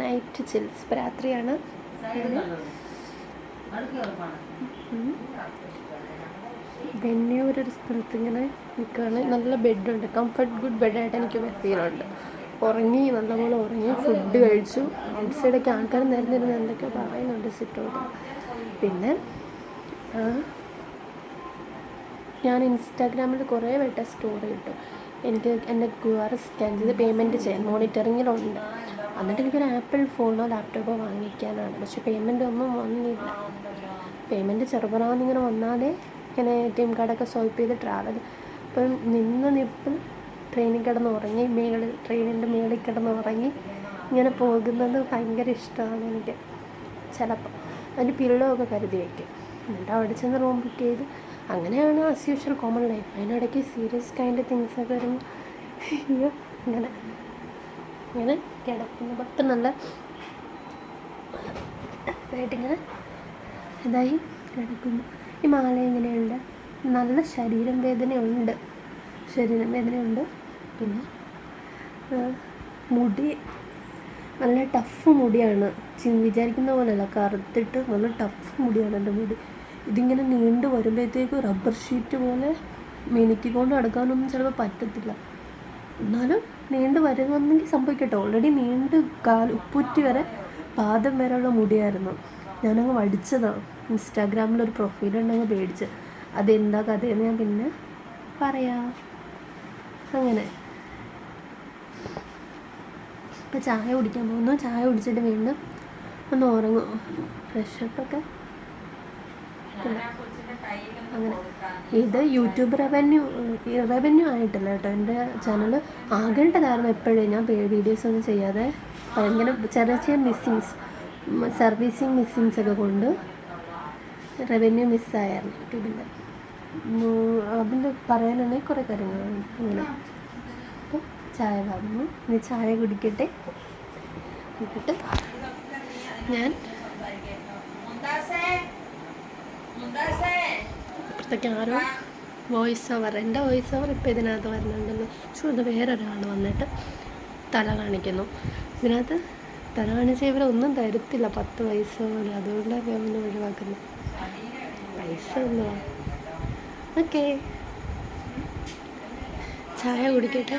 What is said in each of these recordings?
Night chills. ഇപ്പോൾ രാത്രിയാണ്. വെന്നൂരൊരു സ്ഥലത്ത് ഇങ്ങനെ നിൽക്കുകയാണ്. നല്ല ബെഡുണ്ട്, കംഫർട്ട് ഗുഡ് ബെഡായിട്ട് എനിക്ക് ഫീലുണ്ട്. ഉറങ്ങി, നല്ലപോലെ ഉറങ്ങി, ഫുഡ് കഴിച്ചു. ഔട്ട് സൈഡൊക്കെ ആൾക്കാർ നിരന്നിരുന്ന് എന്തൊക്കെയോ പറയുന്നുണ്ട് സിറ്റൗട്ട്. പിന്നെ ഞാൻ ഇൻസ്റ്റാഗ്രാമിൽ കുറേ വട്ടം സ്റ്റോറി ഇട്ടു. എനിക്ക് എൻ്റെ QR സ്കാൻ ചെയ്ത് പേയ്മെൻറ്റ് ചെയ്യാൻ മോണിറ്ററിങ്ങിലുണ്ട്. എന്നിട്ട് എനിക്കൊരു ആപ്പിൾ ഫോണോ ലാപ്ടോപ്പോ വാങ്ങിക്കാനാണ്. പക്ഷെ പേയ്മെൻ്റ് ഒന്നും വന്നില്ല. പേയ്മെൻറ്റ് ചെറുപറാന്നിങ്ങനെ വന്നാലേ ഇങ്ങനെ ATM കാർഡൊക്കെ സ്വൈപ്പ് ചെയ്ത് ട്രാവൽ. ഇപ്പം നിപ്പിൽ ട്രെയിനിൽ കിടന്ന് ഉറങ്ങി, ട്രെയിനിൻ്റെ മേളിൽ കിടന്ന് ഉറങ്ങി ഇങ്ങനെ പോകുന്നത് ഭയങ്കര ഇഷ്ടമാണ് എനിക്ക്. ചിലപ്പോൾ അതിൻ്റെ പില്ലോ ഒക്കെ കരുതി വയ്ക്കും. എന്നിട്ട് അവിടെ ചെന്ന് റൂം ബുക്ക് ചെയ്ത് അങ്ങനെയാണ് ആസ് യൂഷ്വൽ കോമൺ ലൈഫ്. അതിനിടയ്ക്ക് സീരിയസ് കൈൻഡ് തിങ്സൊക്കെ വരുമ്പോൾ ഇങ്ങനെ കിടക്കുന്നു. അപ്പം നല്ല ഇതായിട്ടിങ്ങനെ ഇതായി കിടക്കുന്നു. ഈ മാല എങ്ങനെയുണ്ട്? നല്ല ശരീരം വേദനയുണ്ട്. പിന്നെ മുടി നല്ല ടഫ് മുടിയാണ്. വിചാരിക്കുന്ന പോലെയല്ല, കറുത്തിട്ട് നല്ല ടഫ് മുടിയാണ് എൻ്റെ മുടി. ഇതിങ്ങനെ നീണ്ടു വരുമ്പോഴത്തേക്ക് റബ്ബർ ഷീറ്റ് പോലെ മിനുക്കിക്കൊണ്ട് നടക്കാനൊന്നും ചിലപ്പോൾ പറ്റത്തില്ല. എന്നാലും നീണ്ടു വരുന്നെങ്കിൽ സംഭവിക്കട്ടെ. ഓൾറെഡി നീണ്ട് ഉപ്പുറ്റി വരെ പാദം വരെയുള്ള മുടിയായിരുന്നു. ഞാനങ്ങ് വടിച്ചതാണ്. ഇൻസ്റ്റാഗ്രാമിലൊരു പ്രൊഫൈലുണ്ടെങ്കിൽ പേടിച്ച്. അതെന്താ കഥയെന്ന് ഞാൻ പിന്നെ പറയാം. അങ്ങനെ ഇപ്പോൾ ചായ കുടിക്കാൻ പോകുന്നു. ചായ കുടിച്ചിട്ട് വീണ്ടും ഒന്ന് ഉറങ്ങും. ഫ്രഷപ്പൊക്കെ അങ്ങനെ. ഇത് യൂട്യൂബ് റവന്യൂ ആയിട്ടില്ല കേട്ടോ. എൻ്റെ ചാനൽ ആകേണ്ടതായിരുന്നു എപ്പോഴും. ഞാൻ വീഡിയോസ് ഒന്നും ചെയ്യാതെ ഭയങ്കര ചെറിയ സർവീസിങ് മിസ്സിങ്സൊക്കെ കൊണ്ട് റവന്യൂ മിസ്സായിരുന്നു യൂട്യൂബിൻ്റെ. അതിൻ്റെ പറയാനാണെങ്കിൽ കുറേ കാര്യങ്ങളുണ്ട്. അങ്ങനെ അപ്പോൾ ചായ വന്നു. ഇനി ചായ കുടിക്കട്ടെ. എന്നിട്ട് ഞാൻ അപ്പുറത്തേക്ക് ആരോ എൻ്റെ വോയിസ് ഓവർ ഇപ്പോൾ ഇതിനകത്ത് വരുന്നുണ്ടല്ലോ. അത് വേറൊരാൾ വന്നിട്ട് തല കാണിക്കുന്നു. ഇതിനകത്ത് തല കാണിച്ച ഇവരൊന്നും തരത്തില്ല 10 പൈസ പോലും. അതുകൊണ്ടാണ് ഞാൻ ഒന്ന് ഒഴിവാക്കുന്നത്. പൈസ ഒന്നുവാ. ഓക്കെ, ചായ കുടിക്കട്ടെ.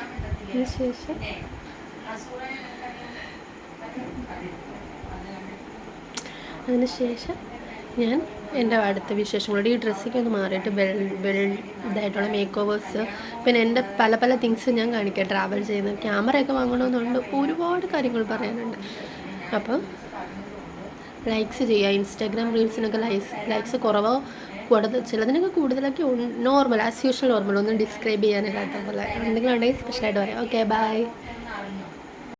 അതിനുശേഷം ഞാൻ എൻ്റെ അടുത്ത വിശേഷങ്ങളോട് ഈ ഡ്രസ്സിലേക്ക് ഒന്ന് മാറിയിട്ട് ഇതായിട്ടുള്ള മേക്ക് ഓവേഴ്സ്, പിന്നെ എൻ്റെ പല തിങ്സ് ഞാൻ കാണിക്കാം. ട്രാവൽ ചെയ്യുന്ന ക്യാമറയൊക്കെ വാങ്ങണമെന്നുണ്ട്. ഒരുപാട് കാര്യങ്ങൾ പറയാനുണ്ട്. അപ്പം ലൈക്സ് ചെയ്യുക. ഇൻസ്റ്റാഗ്രാം റീൽസിനൊക്കെ ലൈക്സ് കുറവോ ചിലതിനൊക്കെ കൂടുതലൊക്കെ നോർമൽ, ആസ് യൂഷ്വൽ നോർമൽ. ഒന്നും ഡിസ്ക്രൈബ് ചെയ്യാനില്ലാത്ത പോലെ എന്തെങ്കിലും ഉണ്ടെങ്കിൽ സ്പെഷ്യലായിട്ട് പറയാം. Okay, by.